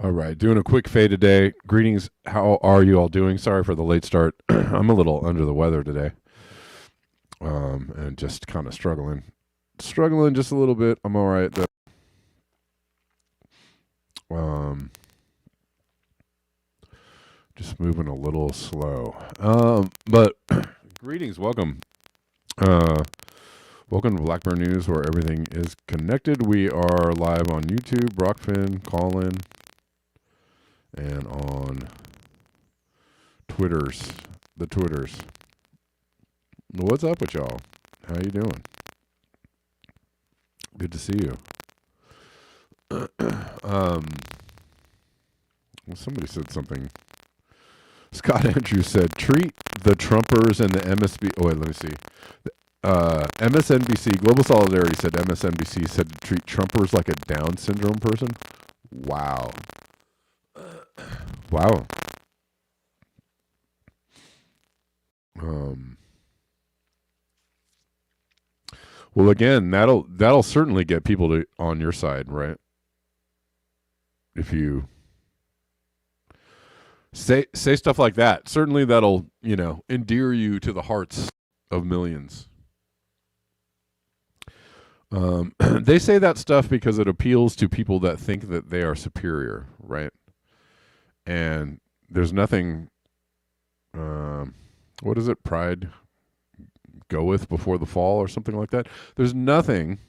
All right, doing a quick fade today. Greetings. How are you all doing? Sorry for the late start. I'm a little under the weather today, and just kind of struggling just a little bit. I'm all right though. Um, just moving a little slow. But greetings, welcome. Uh, Welcome to Blackburn News, where everything is connected. We are live on YouTube, Rockfin, Callin, and on the Twitters. What's up with y'all? How you doing? Good to see you. Somebody said something. Scott Andrews said, treat the Trumpers and the MSB. Oh, wait, let me see. MSNBC, Global Solidarity said MSNBC said to treat Trumpers like a Down syndrome person. Wow. Wow. Well, again, that'll certainly get people on your side, right? If you say stuff like that, certainly that'll endear you to the hearts of millions. They say that stuff because it appeals to people that think that they are superior, right? And there's nothing. What is it? Pride goeth before the fall, or something like that. There's nothing.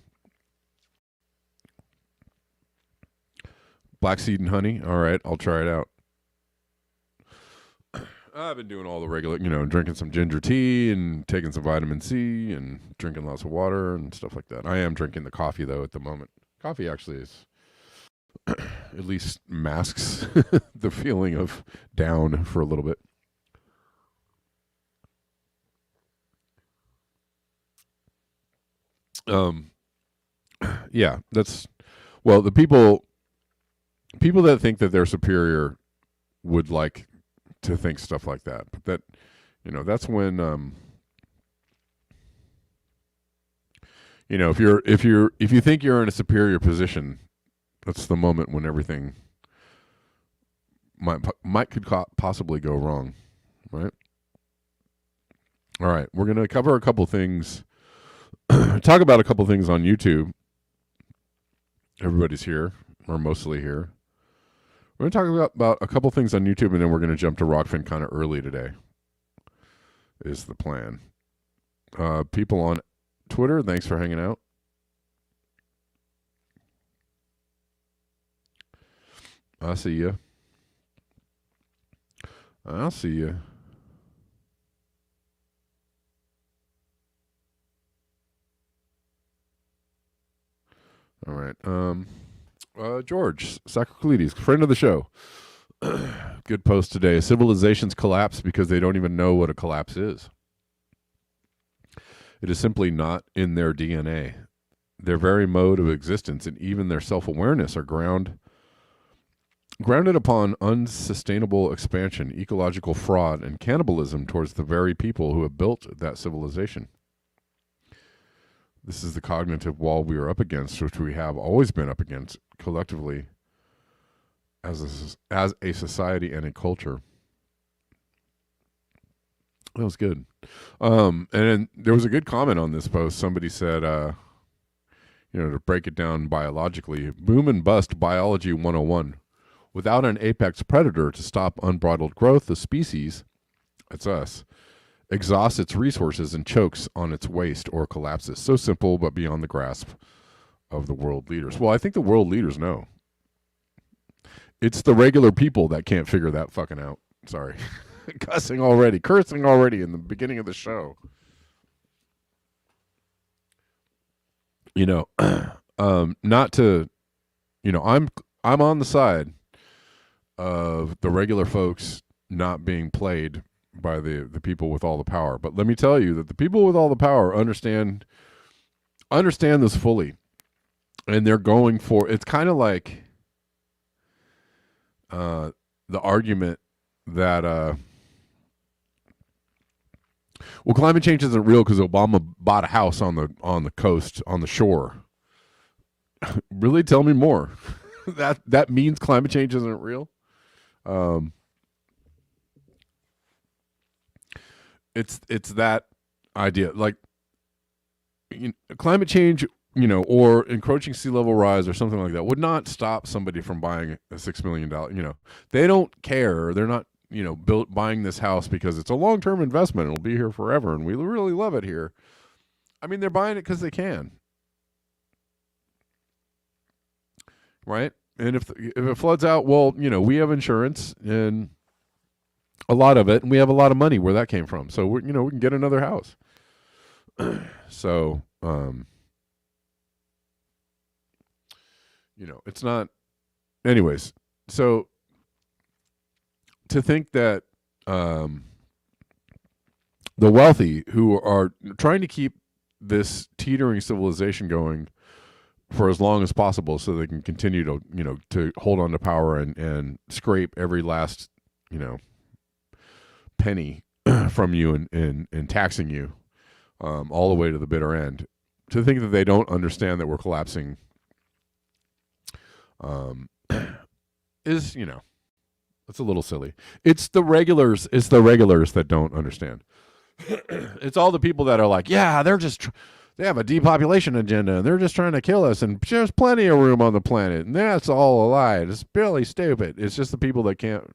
Black seed and honey. All right, I'll try it out. I've been doing all the regular, drinking some ginger tea and taking some vitamin C and drinking lots of water and stuff like that. I am drinking the coffee, though, at the moment. Coffee actually is, at least masks the feeling of down for a little bit. Yeah, the people that think that they're superior would like to think stuff like that, but that's when if you think you're in a superior position, that's the moment when everything could possibly go wrong, right? All right, we're going to cover a couple things, talk about a couple things on YouTube. Everybody's here, or mostly here. We're going to talk about a couple things on YouTube, and then we're going to jump to Rockfin kind of early today, is the plan. People on Twitter, thanks for hanging out. I see you. I'll see you. All right. George Sacroclides, friend of the show. Good post today. Civilizations collapse because they don't even know what a collapse is. It is simply not in their DNA. Their very mode of existence and even their self-awareness are grounded upon unsustainable expansion, ecological fraud, and cannibalism towards the very people who have built that civilization. This is the cognitive wall we are up against, which we have always been up against collectively as a society and a culture. That was good. And then there was a good comment on this post. Somebody said, to break it down biologically, boom and bust biology 101. Without an apex predator to stop unbridled growth, the species, that's us, exhausts its resources and chokes on its waste or collapses. So simple, but beyond the grasp of the world leaders. Well, I think the world leaders know. It's the regular people that can't figure that fucking out. Sorry. Cursing already in the beginning of the show. Not to, I'm on the side of the regular folks not being played by the people with all the power. But let me tell you that the people with all the power understand this fully. And they're going for, it's kind of like the argument that climate change isn't real because Obama bought a house on the coast, on the shore. Really? Tell me more. that means climate change isn't real. Um, it's that idea, like climate change, or encroaching sea level rise or something like that would not stop somebody from buying a $6 million. They don't care. They're not buying this house because it's a long term investment. It'll be here forever, and we really love it here. I mean, they're buying it because they can, right? And if it floods out, well, we have insurance and a lot of it, and we have a lot of money where that came from. So we can get another house. So it's not. Anyways, so to think that the wealthy who are trying to keep this teetering civilization going for as long as possible, so they can continue to to hold on to power and scrape every last penny from you and taxing you all the way to the bitter end. To think that they don't understand that we're collapsing is it's a little silly. It's the regulars that don't understand. It's all the people that are like, yeah, they have a depopulation agenda and they're just trying to kill us, and there's plenty of room on the planet, and that's all a lie. It's really stupid. It's just the people that can't,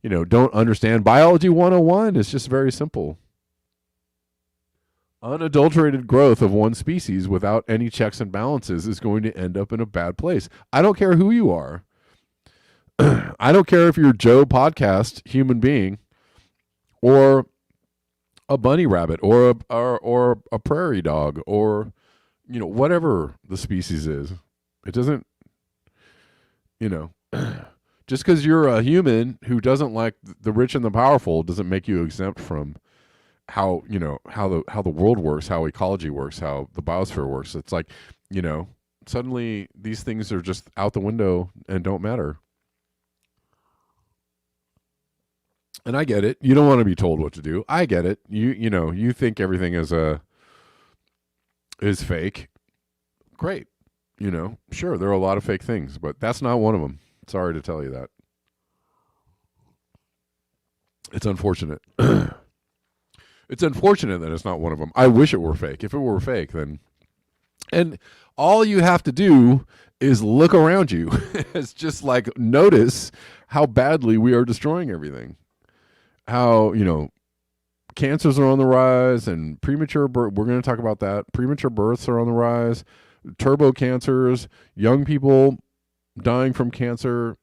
don't understand biology 101. It's just very simple. Unadulterated growth of one species without any checks and balances is going to end up in a bad place. I don't care who you are. I don't care if you're Joe Podcast human being or a bunny rabbit or a prairie dog or whatever the species is. It doesn't just because you're a human who doesn't like the rich and the powerful doesn't make you exempt from how the world works, how ecology works, how the biosphere works. It's like suddenly these things are just out the window and don't matter. And I get it. You don't want to be told what to do. I get it. You think everything is fake. Great. Sure, there are a lot of fake things, but that's not one of them. Sorry to tell you that. It's unfortunate. It's unfortunate that it's not one of them. I wish it were fake. If it were fake, then... And all you have to do is look around you. It's just like notice how badly we are destroying everything. How, cancers are on the rise and premature birth. We're going to talk about that. Premature births are on the rise. Turbo cancers, young people dying from cancer.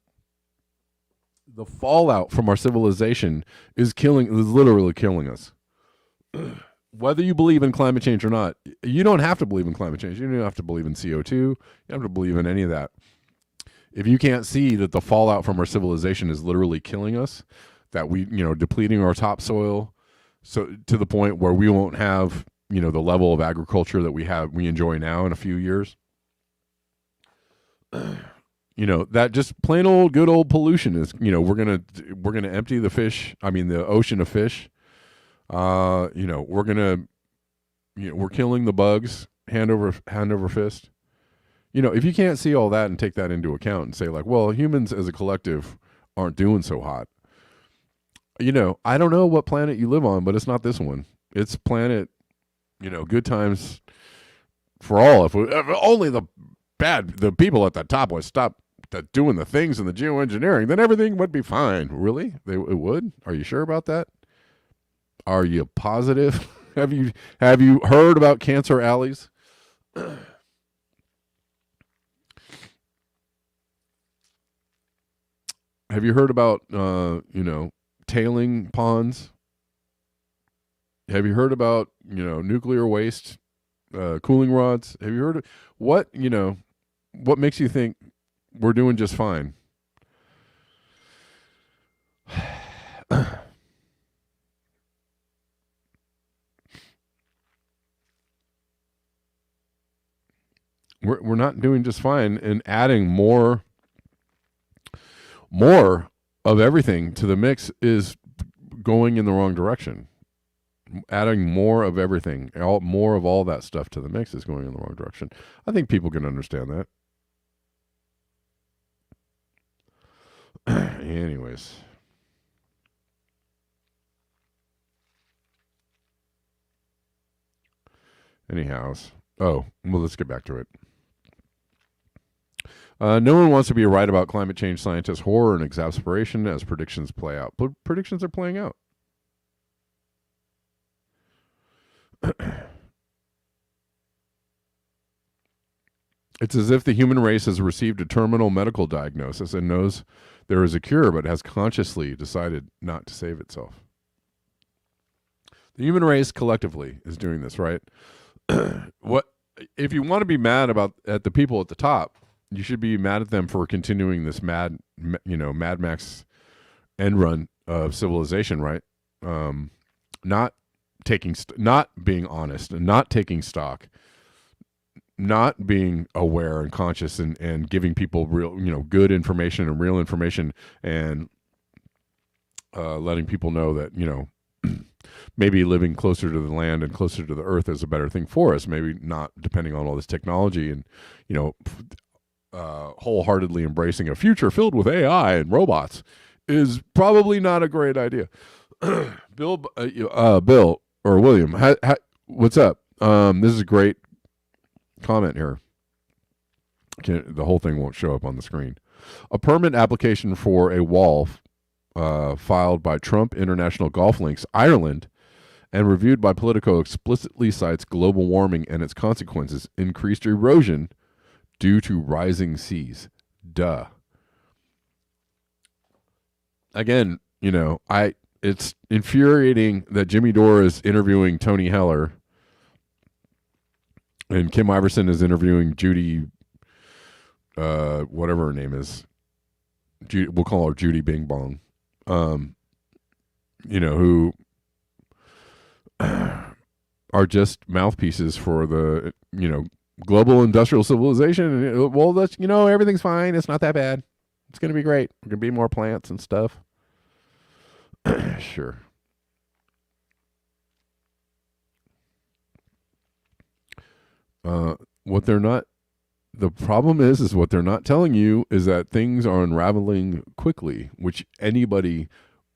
The fallout from our civilization is literally killing us. Whether you believe in climate change or not, you don't have to believe in climate change. You don't have to believe in CO2. You don't have to believe in any of that. If you can't see that the fallout from our civilization is literally killing us, that we, depleting our topsoil, so to the point where we won't have, the level of agriculture that we enjoy now in a few years. That just plain old good old pollution is, we're gonna empty the ocean of fish. We're killing the bugs hand over fist. If you can't see all that and take that into account and say like, well, humans as a collective aren't doing so hot. I don't know what planet you live on, but it's not this one. It's planet, good times for all. If only the people at the top would stop doing the things in the geoengineering, then everything would be fine. Really? It would? Are you sure about that? Are you positive? Have you heard about cancer alleys? Have you heard about tailing ponds? Have you heard about nuclear waste, cooling rods? Have you heard of what makes you think we're doing just fine? We're not doing just fine, and adding more of everything to the mix is going in the wrong direction. Adding more of everything, more of all that stuff to the mix is going in the wrong direction. I think people can understand that. Anyways. Anyhows. Oh, well, let's get back to it. No one wants to be right about climate change. Scientists' horror and exasperation as predictions play out. But predictions are playing out. It's as if the human race has received a terminal medical diagnosis and knows there is a cure, but has consciously decided not to save itself. The human race collectively is doing this, right? What if you want to be mad at the people at the top? You should be mad at them for continuing this Mad Max end run of civilization, right? Not being honest, and not taking stock, not being aware and conscious, and giving people real, good information and real information, and letting people know that maybe living closer to the land and closer to the earth is a better thing for us. Maybe not depending on all this technology and wholeheartedly embracing a future filled with AI and robots is probably not a great idea. Bill or William, what's up? This is a great comment here. The whole thing won't show up on the screen. A permit application for a wall filed by Trump International Golf Links, Ireland, and reviewed by Politico explicitly cites global warming and its consequences, increased erosion due to rising seas. Duh. Again, it's infuriating that Jimmy Dore is interviewing Tony Heller and Kim Iverson is interviewing Judy, whatever her name is. We'll call her Judy Bing Bong. Who are just mouthpieces for the, global industrial civilization. Well, that's, everything's fine. It's not that bad. It's going to be great. There's going to be more plants and stuff. Sure. The problem is what they're not telling you is that things are unraveling quickly, which anybody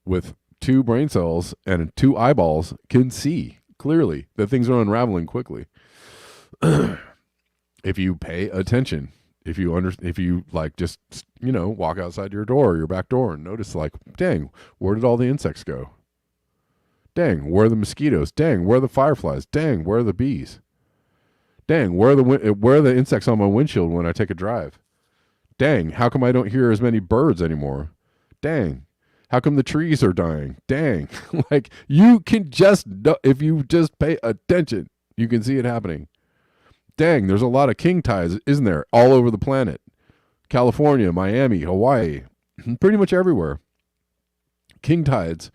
with 2 brain cells and 2 eyeballs can see clearly that things are unraveling quickly. If you pay attention, if you just, walk outside your door or your back door and notice, dang, where did all the insects go? Dang, where are the mosquitoes? Dang, where are the fireflies? Dang, where are the bees? Dang, where are the insects on my windshield when I take a drive? Dang, how come I don't hear as many birds anymore? Dang, how come the trees are dying? Dang, you can just, if you just pay attention, you can see it happening. Dang, there's a lot of king tides, isn't there? All over the planet. California, Miami, Hawaii, pretty much everywhere. King tides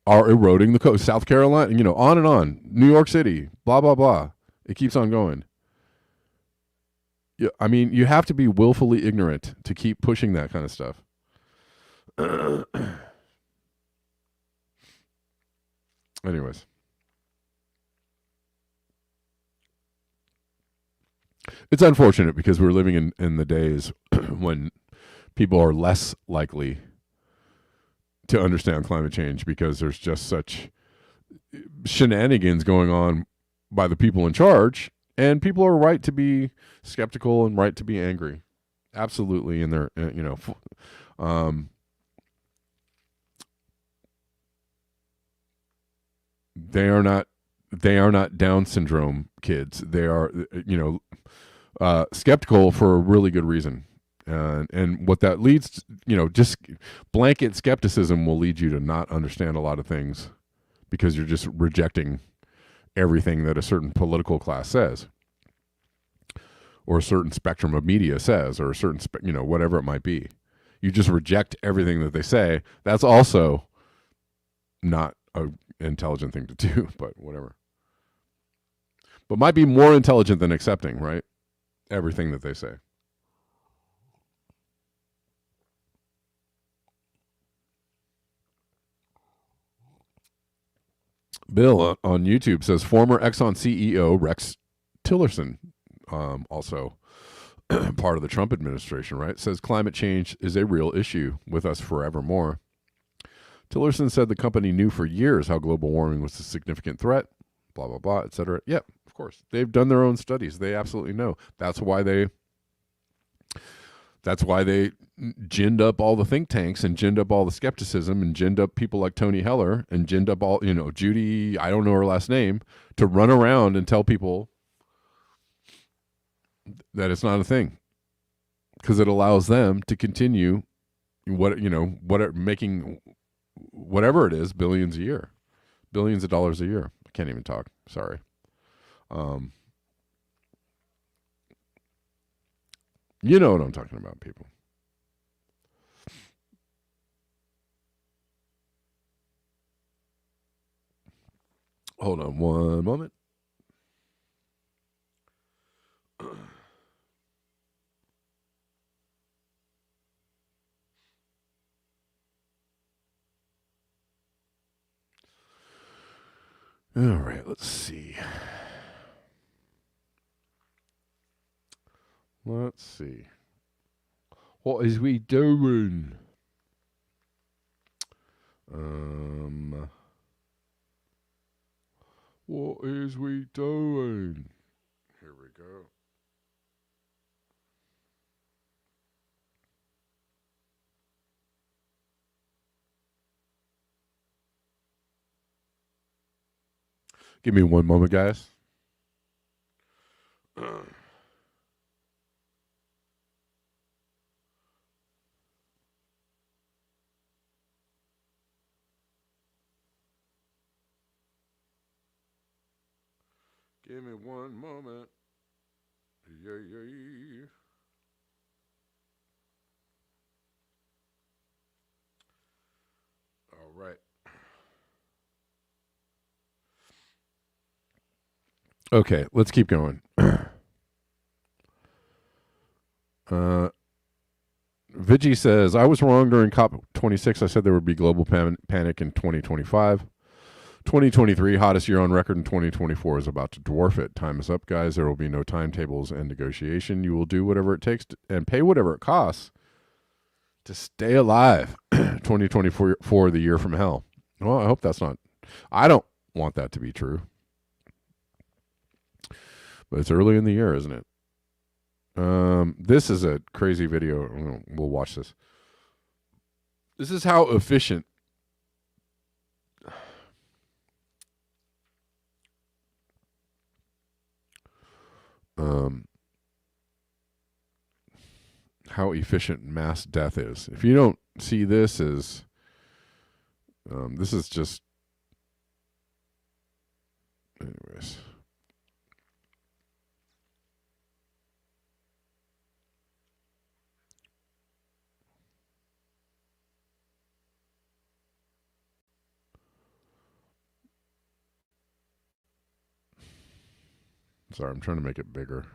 are eroding the coast. South Carolina, on and on. New York City, blah, blah, blah. It keeps on going. Yeah, I mean, you have to be willfully ignorant to keep pushing that kind of stuff. Anyways. It's unfortunate because we're living in the days when people are less likely to understand climate change because there's just such shenanigans going on by the people in charge, and people are right to be skeptical and right to be angry. Absolutely. And they're, they are not Down syndrome kids. They are, skeptical for a really good reason. And what that leads to, just blanket skepticism will lead you to not understand a lot of things because you're just rejecting everything that a certain political class says or a certain spectrum of media says or a certain, whatever it might be. You just reject everything that they say. That's also not an intelligent thing to do, but whatever. But might be more intelligent than accepting, right? Everything that they say. Bill on YouTube says former Exxon CEO Rex Tillerson also part of the Trump administration, right, says climate change is a real issue with us forevermore. Tillerson said the company knew for years how global warming was a significant threat, blah, blah, blah, et cetera. Yeah, of course. They've done their own studies. They absolutely know. That's why they ginned up all the think tanks and ginned up all the skepticism and ginned up people like Tony Heller and ginned up all, Judy, I don't know her last name, to run around and tell people that it's not a thing, because it allows them to continue making whatever it is, billions of dollars a year. I can't even talk. Sorry. You know what I'm talking about, people. Hold on one moment. All right, let's see. What is we doing? What is we doing? Here we go. Give me one moment, guys. Give me one moment. Yeah. All right. Okay, let's keep going. Vigi says, I was wrong during COP26. I said there would be global panic in 2025. 2023, hottest year on record, and 2024 is about to dwarf it. Time is up, guys. There will be no timetables and negotiation. You will do whatever it takes and pay whatever it costs to stay alive. 2024, the year from hell. Well, I hope that's not. I don't want that to be true. But it's early in the year, isn't it? This is a crazy video. We'll watch this. This is how efficient mass death is. If you don't see this as this is just, anyways. Sorry, I'm trying to make it bigger.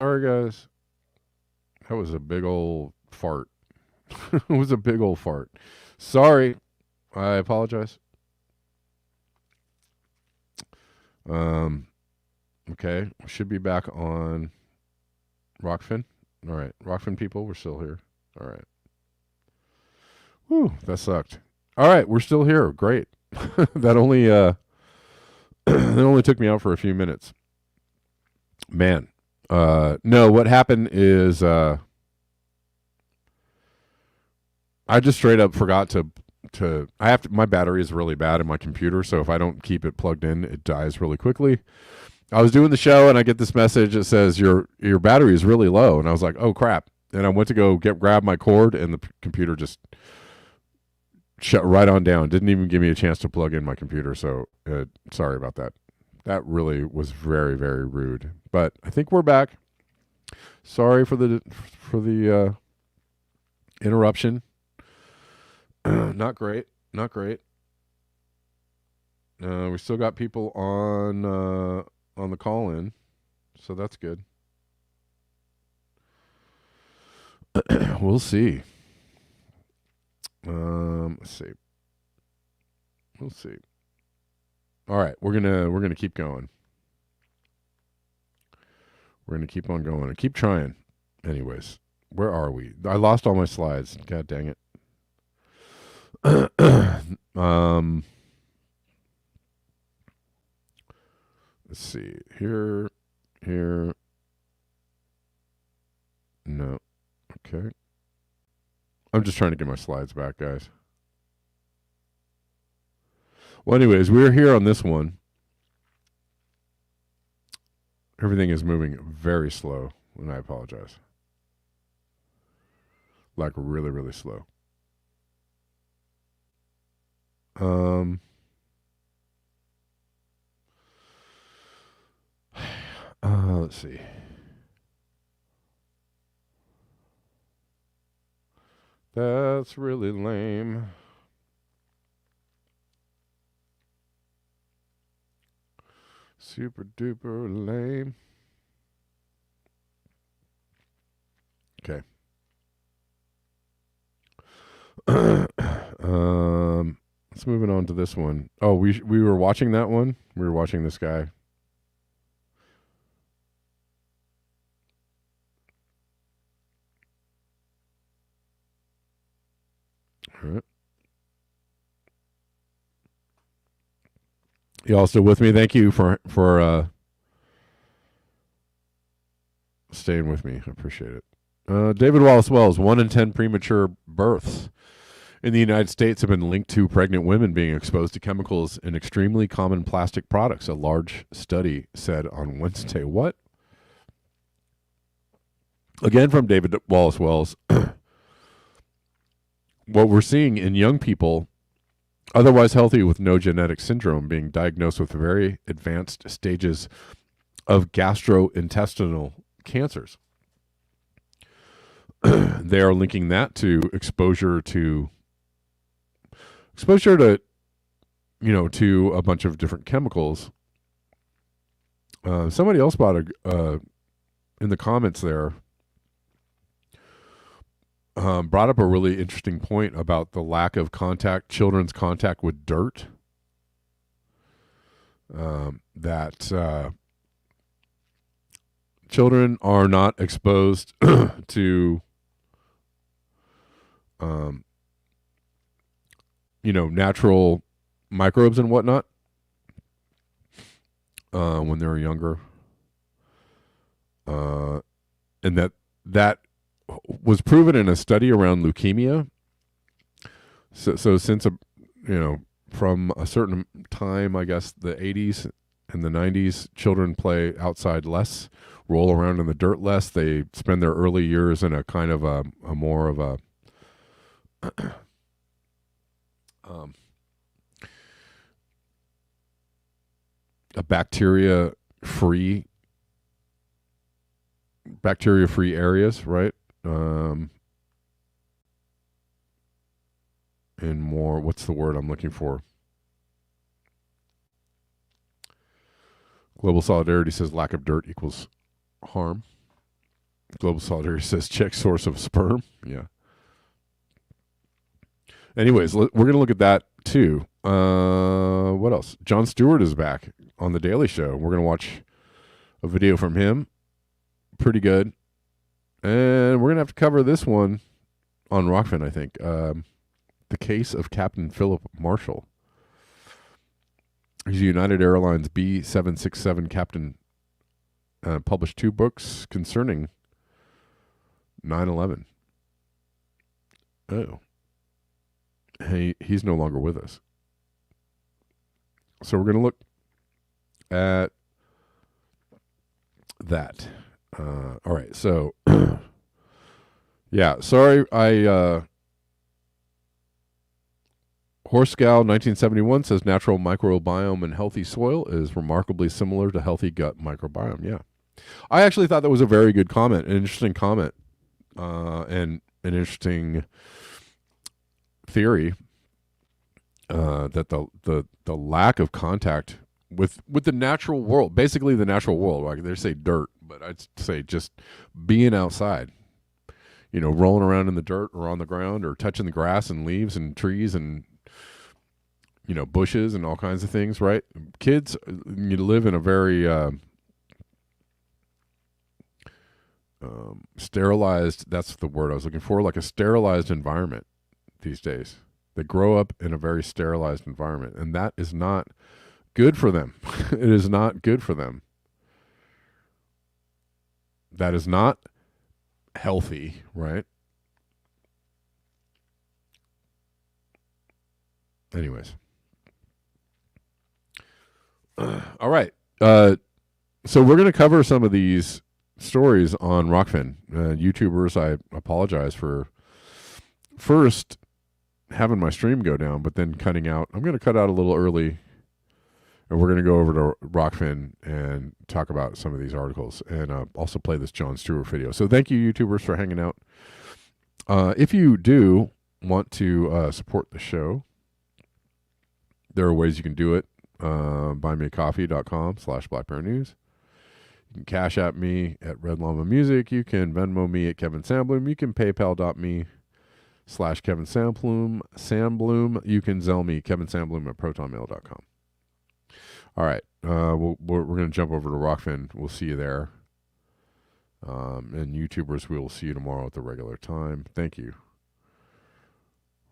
Sorry, guys. That was a big old fart. It was a big old fart. Sorry. I apologize. Um, okay. We should be back on Rockfin. All right. Rockfin people, we're still here. All right. Whew, that sucked. All right, we're still here. Great. That only that only took me out for a few minutes. Man. No, what happened is I just straight up forgot to I have to my battery is really bad in my computer, so if I don't keep it plugged in, it dies really quickly. I was doing the show and I get this message that says your battery is really low, and I was like, "Oh crap." And I went to go grab my cord, and the computer just shut right on down. Didn't even give me a chance to plug in my computer, so sorry about that. That really was very, very rude. But I think we're back. Sorry for the interruption. Not great. Not great. We still got people on the call in, so that's good. We'll see. Let's see. We'll see. All right, we're gonna keep going. We're gonna keep on going and keep trying. Anyways, where are we? I lost all my slides. God dang it. Let's see. Here. No. Okay. I'm just trying to get my slides back, guys. Well, anyways, we're here on this one. Everything is moving very slow, and I apologize. Like really, really slow. Let's see. That's really lame. Super duper lame. Okay. Let's move it on to this one. Oh, we were watching that one. We were watching this guy. All right. You all still with me? Thank you for staying with me. I appreciate it. David Wallace Wells, 1 in 10 premature births in the United States have been linked to pregnant women being exposed to chemicals in extremely common plastic products, a large study said on Wednesday. What? Again, from David Wallace Wells, what we're seeing in young people, otherwise healthy with no genetic syndrome, being diagnosed with very advanced stages of gastrointestinal cancers. They are linking that to exposure to to a bunch of different chemicals. Somebody else brought in the comments there brought up a really interesting point about the lack of children's contact with dirt. That children are not exposed to natural microbes and whatnot when they're younger, and that was proven in a study around leukemia. So since from a certain time, I guess the 80s and the 90s, children play outside less, roll around in the dirt less. They spend their early years in a kind of a more of a bacteria-free areas, right? And more, what's the word I'm looking for? Global Solidarity says lack of dirt equals harm. Global Solidarity says check source of sperm. Yeah. Anyways, we're going to look at that too. What else? Jon Stewart is back on The Daily Show. We're going to watch a video from him. Pretty good. And we're going to have to cover this one on Rockfin, I think. The case of Captain Philip Marshall. He's a United Airlines B767 captain. Published 2 books concerning 9/11. Oh. He's no longer with us. So we're going to look at that. All right. So, yeah. Sorry. Horsegal 1971 says natural microbiome in healthy soil is remarkably similar to healthy gut microbiome. Yeah. I actually thought that was a very good comment, an interesting comment, and an interesting theory that the lack of contact with the natural world, basically the natural world, like they say dirt, but I'd say just being outside, rolling around in the dirt or on the ground or touching the grass and leaves and trees and bushes and all kinds of things, right? Kids, you live in a very sterilized, that's the word I was looking for, like a sterilized environment these days. They grow up in a very sterilized environment, and that is not good for them. It is not good for them. That is not healthy, right? Anyways. All right. So we're going to cover some of these stories on Rockfin. YouTubers, I apologize for first having my stream go down, but then cutting out. I'm going to cut out a little early, and we're going to go over to Rockfin and talk about some of these articles and also play this Jon Stewart video. So thank you, YouTubers, for hanging out. If you do want to support the show, there are ways you can do it. buymeacoffee.com/BlackBearNews. You can Cash App me at Red Llama Music. You can Venmo me at Kevin Sandbloom. You can PayPal.me/Kevin Sandbloom. You can Zelle me Kevin Sandbloom at ProtonMail.com. All right. We're going to jump over to Rockfin. We'll see you there. And YouTubers, we will see you tomorrow at the regular time. Thank you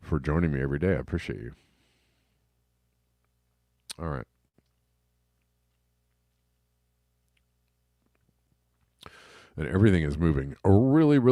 for joining me every day. I appreciate you. All right. And everything is moving really, really